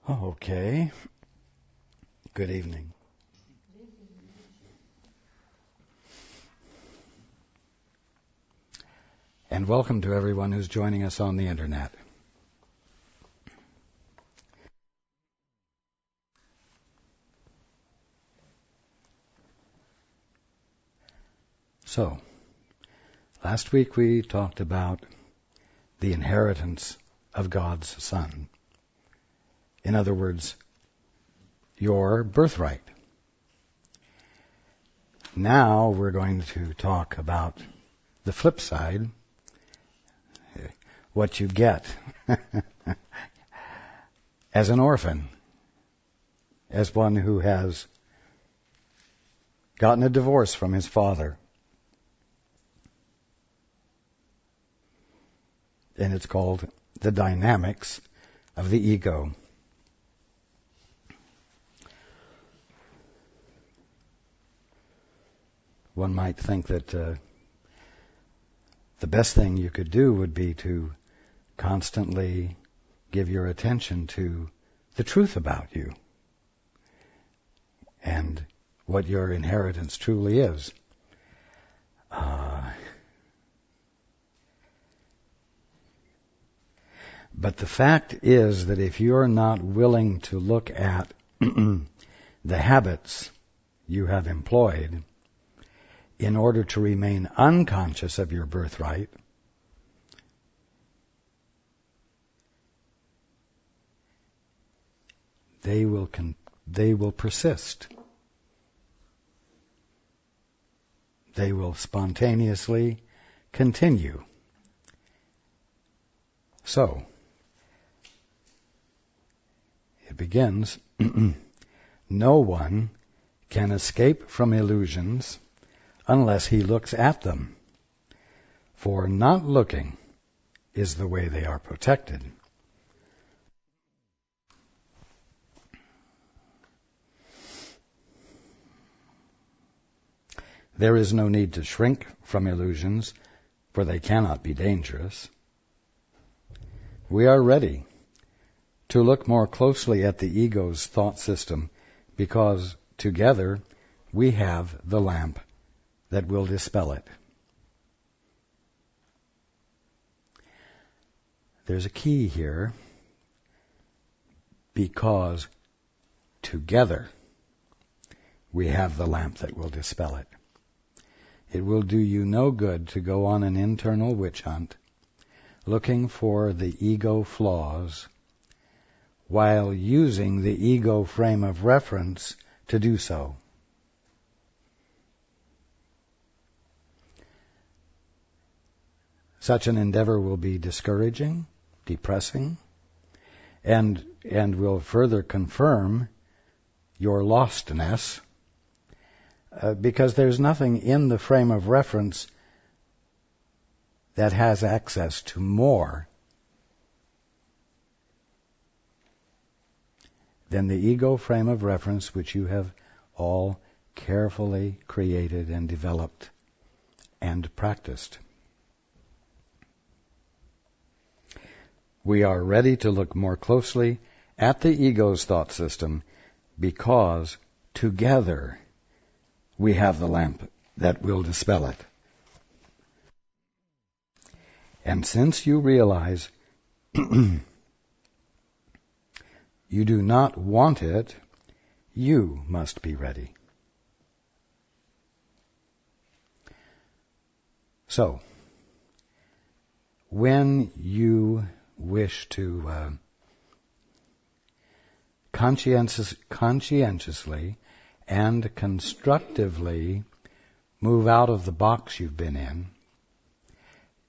Okay. Good evening. And welcome to everyone who's joining us on the internet. So, last week we talked about the inheritance of God's Son. In other words, your birthright. Now we're going to talk about the flip side, what you get as an orphan, as one who has gotten a divorce from his father. And it's called the dynamics of the ego. One might think that the best thing you could do would be to constantly give your attention to the truth about you and what your inheritance truly is. But the fact is that if you're not willing to look at the habits you have employed in order to remain unconscious of your birthright, they will persist. They will spontaneously continue. So, it begins, no one can escape from illusions unless he looks at them, for not looking is the way they are protected. There is no need to shrink from illusions, for they cannot be dangerous. We are ready to look more closely at the ego's thought system because together we have the lamp that will dispel it. There's a key here. Because together we have the lamp that will dispel it. It will do you no good to go on an internal witch hunt looking for the ego flaws while using the ego frame of reference to do so. Such an endeavor will be discouraging, depressing, and will further confirm your lostness, because there's nothing in the frame of reference that has access to more than the ego frame of reference which you have all carefully created and developed and practiced. We are ready to look more closely at the ego's thought system because together we have the lamp that will dispel it. And since you realize you do not want it, you must be ready. So, when you wish to conscientiously and constructively move out of the box you've been in,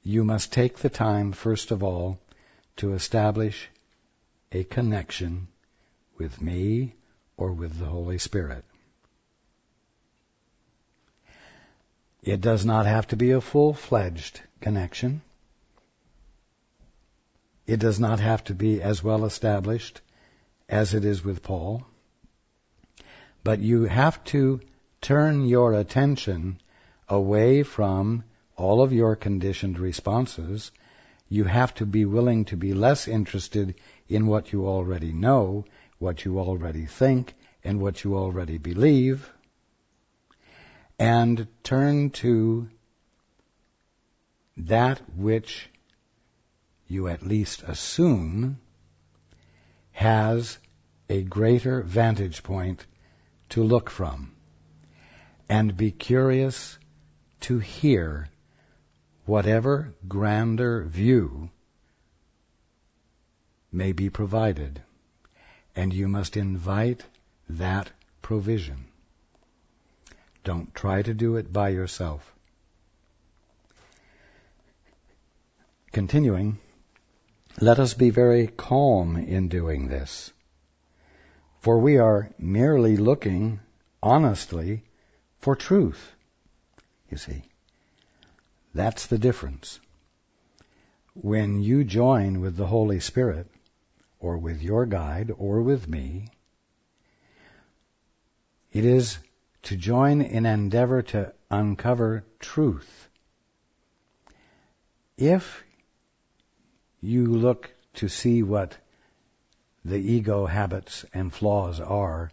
you must take the time, first of all, to establish a connection with me or with the Holy Spirit. It does not have to be a full-fledged connection. It does not have to be as well established as it is with Paul. But you have to turn your attention away from all of your conditioned responses. You have to be willing to be less interested in what you already know what you already think and what you already believe, and turn to that which you at least assume has a greater vantage point to look from, and be curious to hear whatever grander view may be provided, and you must invite that provision. Don't try to do it by yourself. Continuing, let us be very calm in doing this, for we are merely looking honestly for truth. You see, that's the difference. When you join with the Holy Spirit, or with your guide, or with me, it is to join in an endeavor to uncover truth. If you look to see what the ego habits and flaws are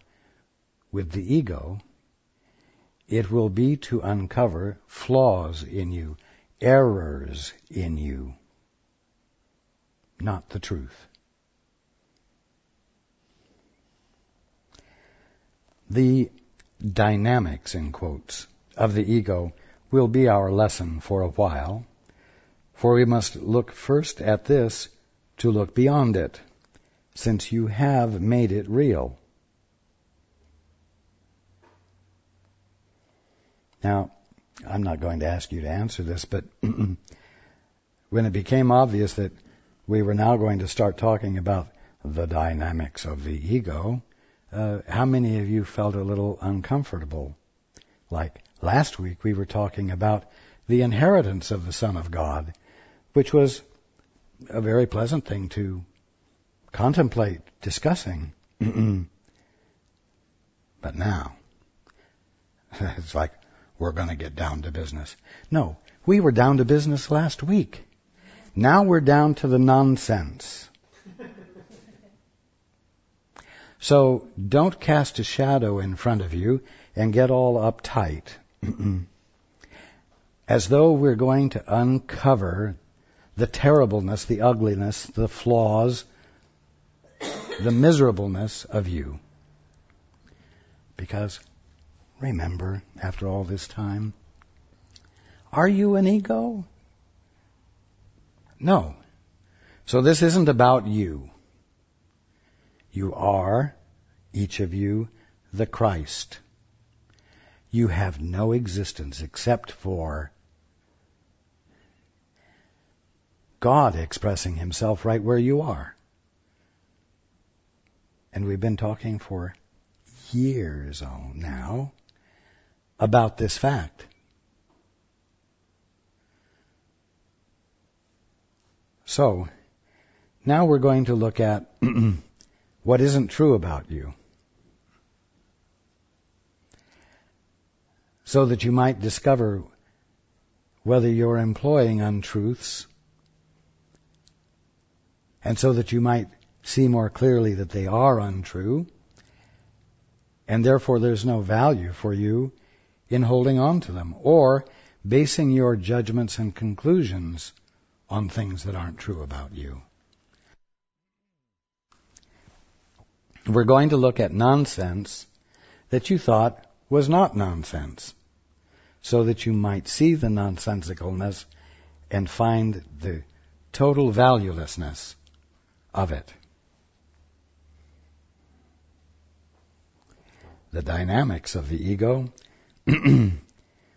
with the ego, it will be to uncover flaws in you, errors in you, not the truth. The dynamics, in quotes, of the ego will be our lesson for a while, for we must look first at this to look beyond it, since you have made it real. Now, I'm not going to ask you to answer this, but when it became obvious that we were now going to start talking about the dynamics of the ego, how many of you felt a little uncomfortable? Like last week we were talking about the inheritance of the Son of God, which was a very pleasant thing to contemplate, discussing. But now, it's like we're going to get down to business. No, we were down to business last week. Now we're down to the nonsense. So don't cast a shadow in front of you and get all uptight, as though we're going to uncover the terribleness, the ugliness, the flaws, the miserableness of you. Because, remember, after all this time, are you an ego? No. So this isn't about you. You are, each of you, the Christ. You have no existence except for God expressing Himself right where you are. And we've been talking for years now about this fact. So, now we're going to look at what isn't true about you, so that you might discover whether you're employing untruths, and so that you might see more clearly that they are untrue, and therefore there's no value for you in holding on to them, or basing your judgments and conclusions on things that aren't true about you. We're going to look at nonsense that you thought was not nonsense, so that you might see the nonsensicalness and find the total valuelessness of it. The dynamics of the ego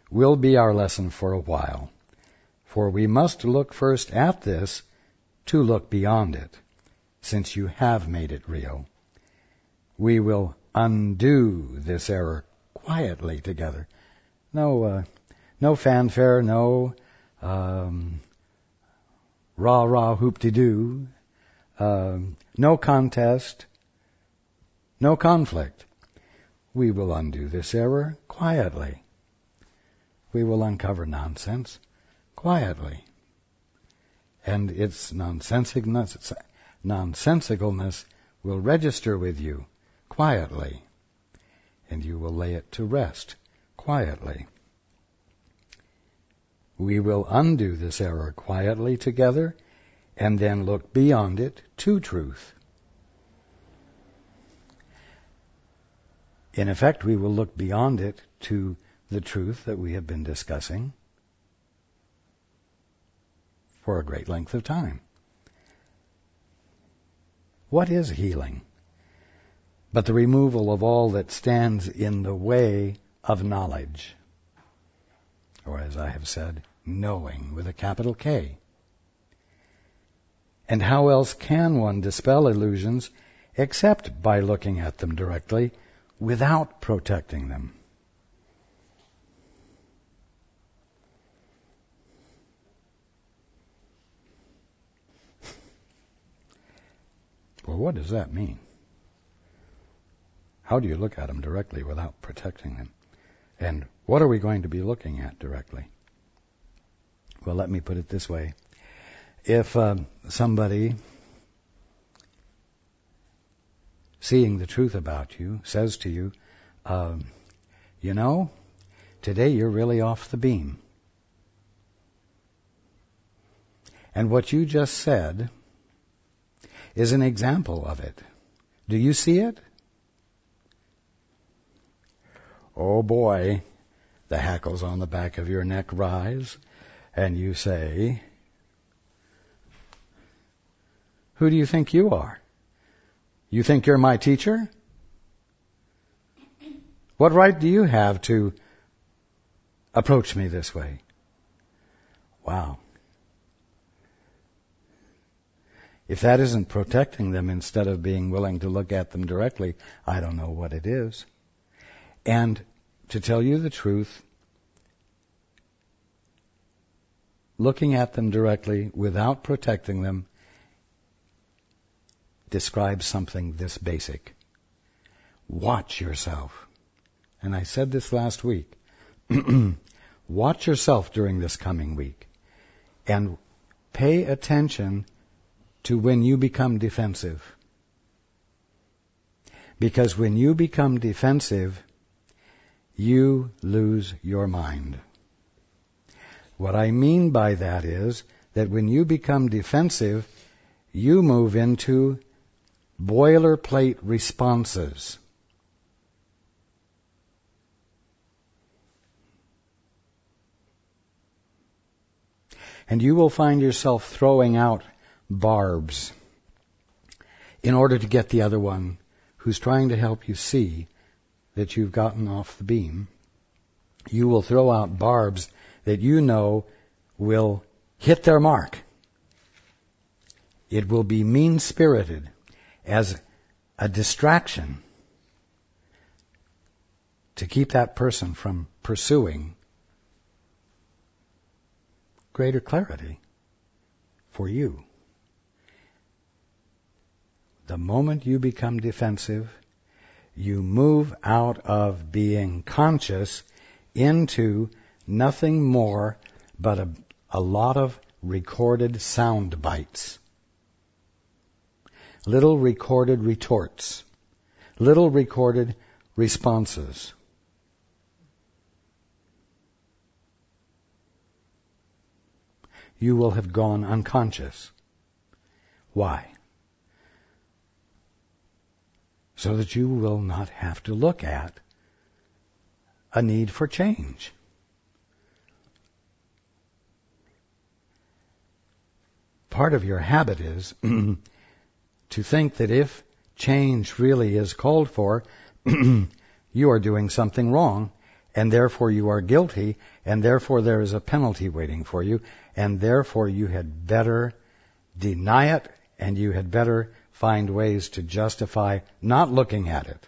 will be our lesson for a while, for we must look first at this to look beyond it, since you have made it real. We will undo this error quietly together. No fanfare, no rah-rah hoop-de-doo, no contest, no conflict. We will undo this error quietly. We will uncover nonsense quietly. And its nonsensicalness will register with you quietly, and you will lay it to rest quietly. We will undo this error quietly together, and then look beyond it to truth. In effect, we will look beyond it to the truth that we have been discussing for a great length of time. What is healing? But the removal of all that stands in the way of knowledge. Or as I have said, knowing with a capital K. And how else can one dispel illusions except by looking at them directly without protecting them? Well, what does that mean? How do you look at them directly without protecting them? And what are we going to be looking at directly? Well, let me put it this way. If somebody, seeing the truth about you, says to you, you know, today you're really off the beam. And what you just said is an example of it. Do you see it? Oh boy, the hackles on the back of your neck rise, and you say, who do you think you are? You think you're my teacher? What right do you have to approach me this way? Wow. If that isn't protecting them instead of being willing to look at them directly, I don't know what it is. And to tell you the truth, looking at them directly without protecting them describes something this basic. Watch yourself. And I said this last week. Watch yourself during this coming week and pay attention to when you become defensive. Because when you become defensive, you lose your mind. What I mean by that is that when you become defensive, you move into boilerplate responses. And you will find yourself throwing out barbs in order to get the other one who's trying to help you see that you've gotten off the beam. You will throw out barbs that you know will hit their mark. It will be mean-spirited as a distraction to keep that person from pursuing greater clarity for you. The moment you become defensive, you move out of being conscious into nothing more but a lot of recorded sound bites. Little recorded retorts. Little recorded responses. You will have gone unconscious. Why? So that you will not have to look at a need for change. Part of your habit is to think that if change really is called for, you are doing something wrong, and therefore you are guilty, and therefore there is a penalty waiting for you, and therefore you had better deny it, and you had better find ways to justify not looking at it,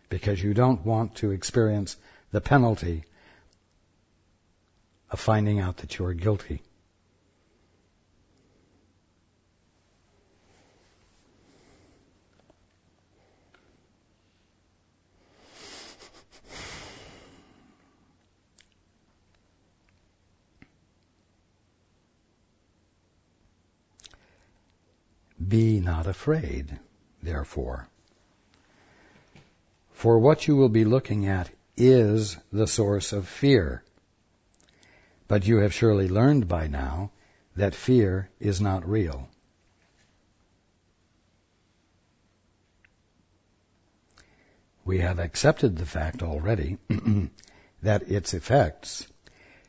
because you don't want to experience the penalty of finding out that you are guilty. Be not afraid. therefore. For what you will be looking at is the source of fear. But you have surely learned by now that fear is not real. We have accepted the fact already that its effects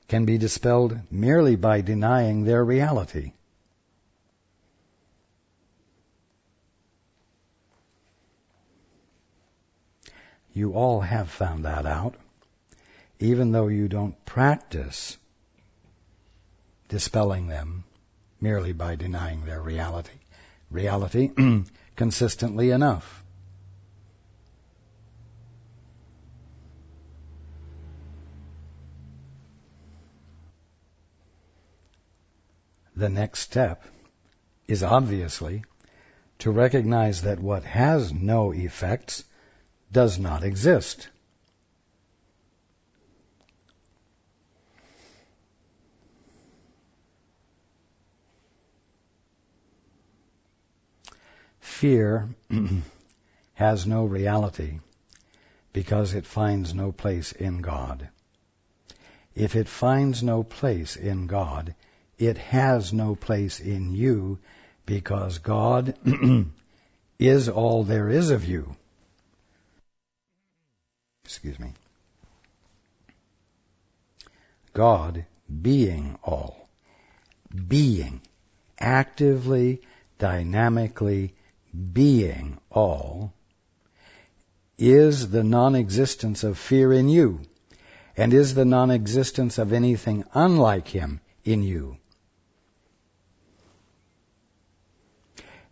can be dispelled merely by denying their reality. You all have found that out, even though you don't practice dispelling them merely by denying their reality consistently enough. The next step is obviously to recognize that what has no effects does not exist. Fear has no reality because it finds no place in God. If it finds no place in God, it has no place in you because God is all there is of you. Excuse me. God being all, being, actively, dynamically being all, is the non-existence of fear in you, and is the non-existence of anything unlike Him in you.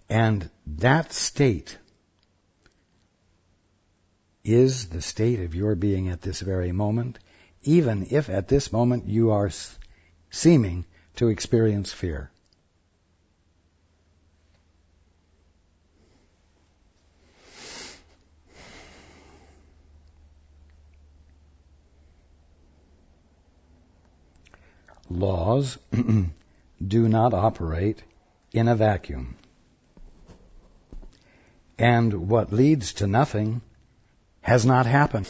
And that state is the state of your being at this very moment, even if at this moment you are seeming to experience fear. Laws do not operate in a vacuum. And what leads to nothing has not happened.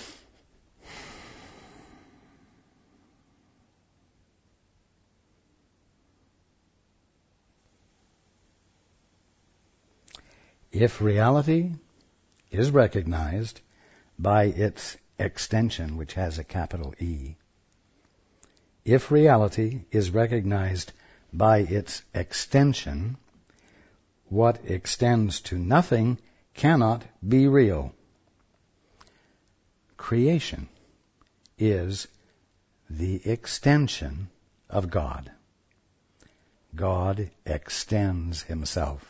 If reality is recognized by its extension, which has a capital E, if reality is recognized by its extension, what extends to nothing cannot be real. Creation is the extension of God. God extends Himself.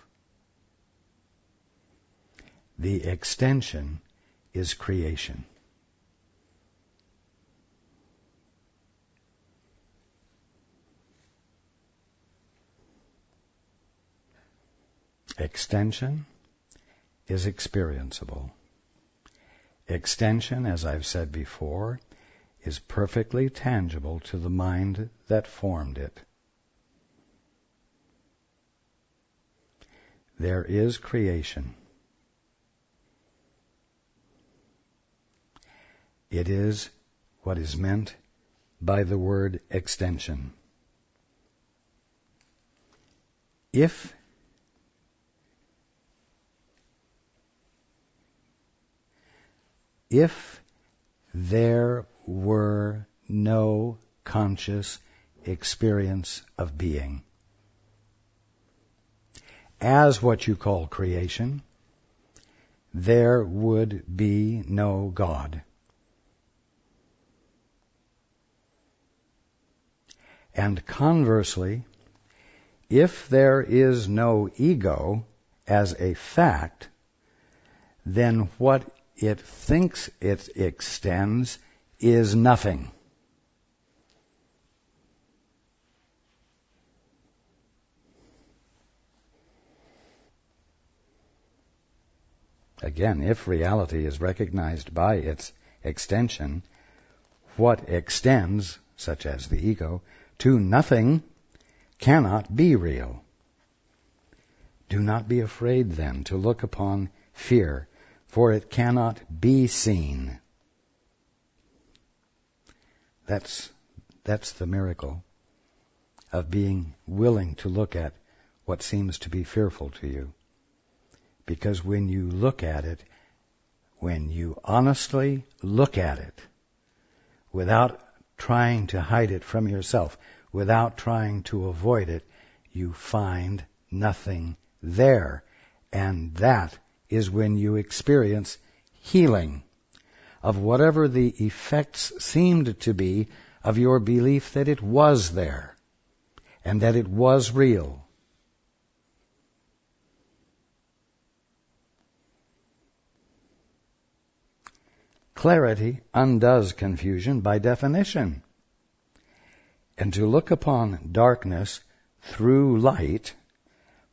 The extension is creation. Extension is experienceable. Extension, as I've said before, is perfectly tangible to the mind that formed it. There is creation. It is what is meant by the word extension. If there were no conscious experience of being, as what you call creation, there would be no God. And conversely, if there is no ego as a fact, then what it thinks it extends is nothing. Again, if reality is recognized by its extension, what extends, such as the ego, to nothing cannot be real. Do not be afraid then to look upon fear, for it cannot be seen. That's the miracle of being willing to look at what seems to be fearful to you. Because when you look at it, when you honestly look at it, without trying to hide it from yourself, without trying to avoid it, you find nothing there. And that is when you experience healing of whatever the effects seemed to be of your belief that it was there and that it was real. Clarity undoes confusion by definition. And to look upon darkness through light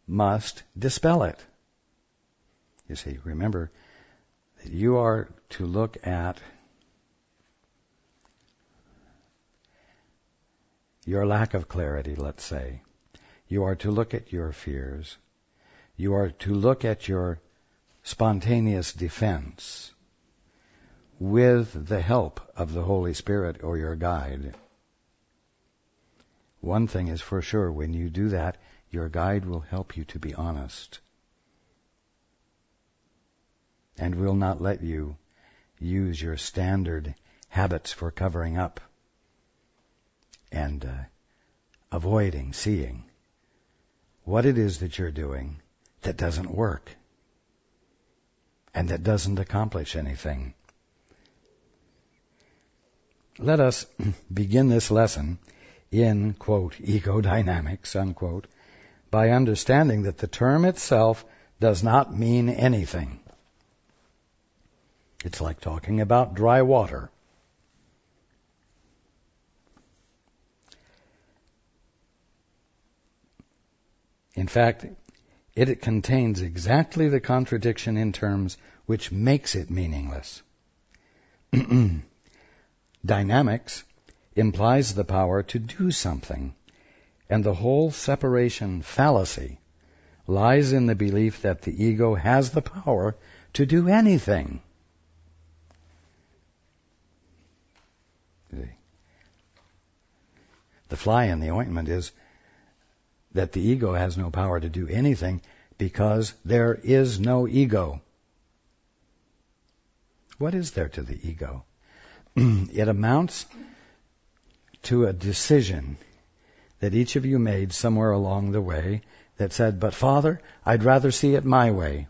must dispel it. You see, remember that you are to look at your lack of clarity, let's say. You are to look at your fears. You are to look at your spontaneous defense with the help of the Holy Spirit or your guide. One thing is for sure, when you do that, your guide will help you to be honest and will not let you use your standard habits for covering up and avoiding seeing what it is that you're doing that doesn't work and that doesn't accomplish anything. Let us begin this lesson in, quote, ego dynamics, unquote, by understanding that the term itself does not mean anything. It's like talking about dry water. In fact, it contains exactly the contradiction in terms which makes it meaningless. Dynamics implies the power to do something, and the whole separation fallacy lies in the belief that the ego has the power to do anything. The fly in the ointment is that the ego has no power to do anything because there is no ego. What is there to the ego? It amounts to a decision that each of you made somewhere along the way that said, but Father, I'd rather see it my way.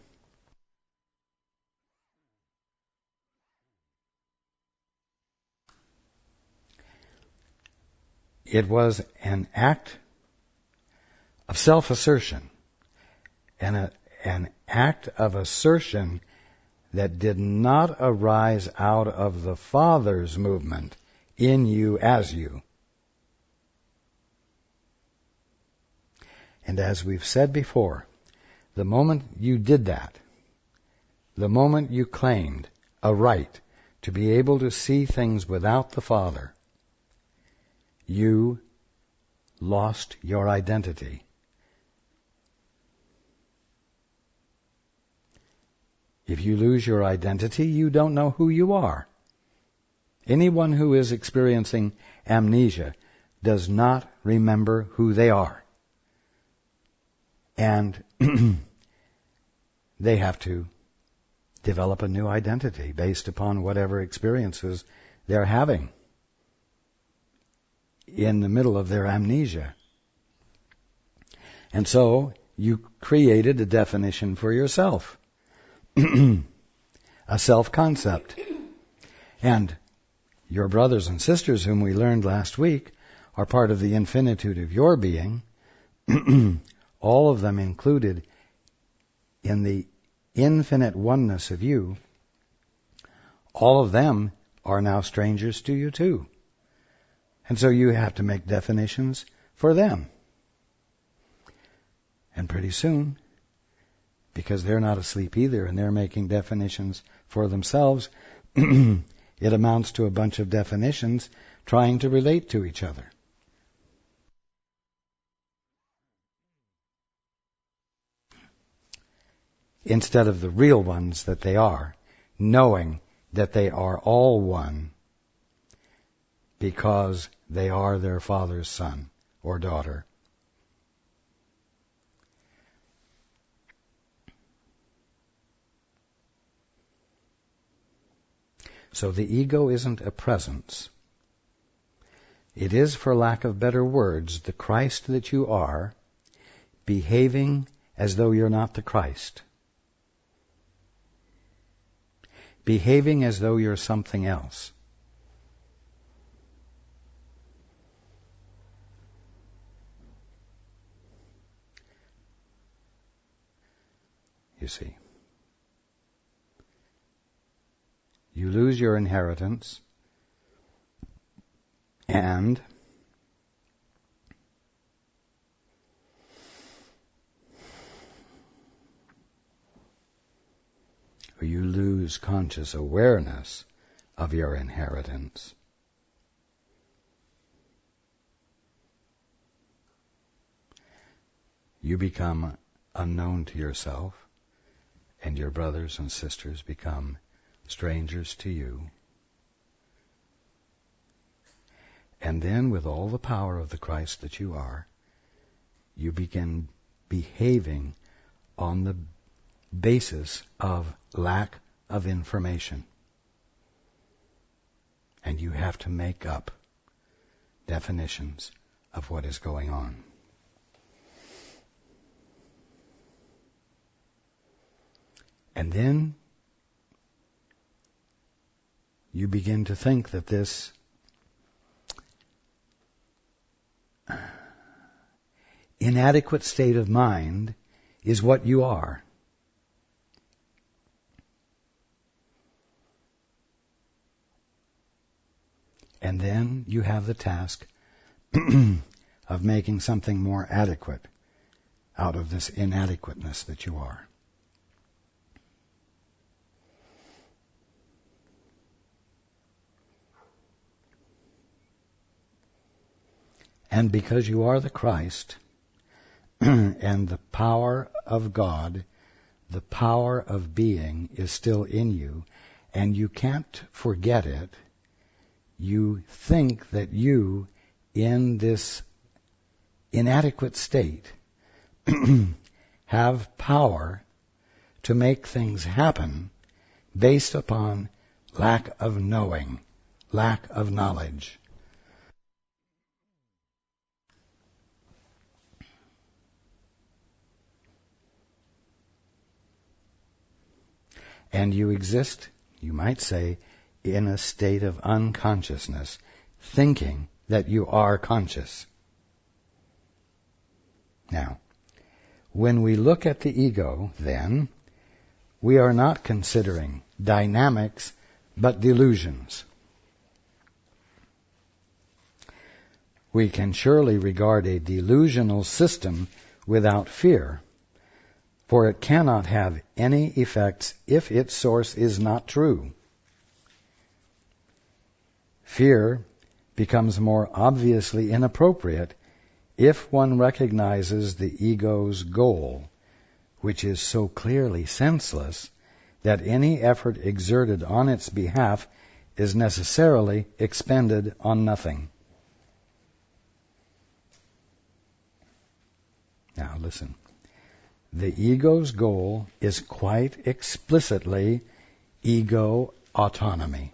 It was an act of self-assertion, and an act of assertion that did not arise out of the Father's movement in you as you. And as we've said before, the moment you did that, the moment you claimed a right to be able to see things without the Father, you lost your identity. If you lose your identity, you don't know who you are. Anyone who is experiencing amnesia does not remember who they are. And they have to develop a new identity based upon whatever experiences they're having in the middle of their amnesia. And so you created a definition for yourself. A self-concept. And your brothers and sisters whom we learned last week are part of the infinitude of your being, all of them included in the infinite oneness of you. All of them are now strangers to you too. And so you have to make definitions for them. And pretty soon, because they're not asleep either and they're making definitions for themselves, it amounts to a bunch of definitions trying to relate to each other. instead of the real ones that they are, knowing that they are all one because they are their Father's son or daughter. So the ego isn't a presence. It is, for lack of better words, the Christ that you are, behaving as though you're not the Christ. Behaving as though you're something else. You see. You lose your inheritance, and you lose conscious awareness of your inheritance. You become unknown to yourself, and your brothers and sisters become strangers to you. And then, with all the power of the Christ that you are, you begin behaving on the basis of lack of information. And you have to make up definitions of what is going on. And then you begin to think that this inadequate state of mind is what you are. And then you have the task of making something more adequate out of this inadequateness that you are. And because you are the Christ, and the power of God, the power of being is still in you, and you can't forget it, you think that you, in this inadequate state, have power to make things happen based upon lack of knowing, lack of knowledge. And you exist, you might say, in a state of unconsciousness, thinking that you are conscious. Now, when we look at the ego, then, we are not considering dynamics, but delusions. We can surely regard a delusional system without fear, for it cannot have any effects if its source is not true. Fear becomes more obviously inappropriate if one recognizes the ego's goal, which is so clearly senseless that any effort exerted on its behalf is necessarily expended on nothing. Now listen. The ego's goal is quite explicitly ego autonomy.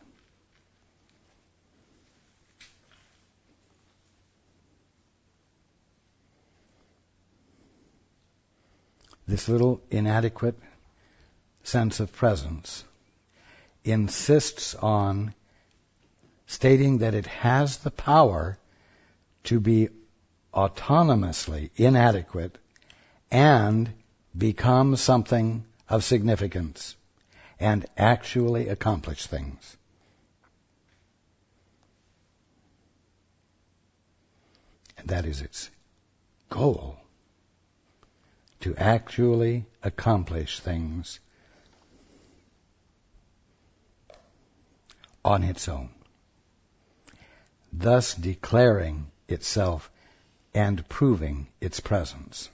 This little inadequate sense of presence insists on stating that it has the power to be autonomously inadequate and become something of significance and actually accomplish things. And that is its goal, to actually accomplish things on its own, thus declaring itself and proving its presence.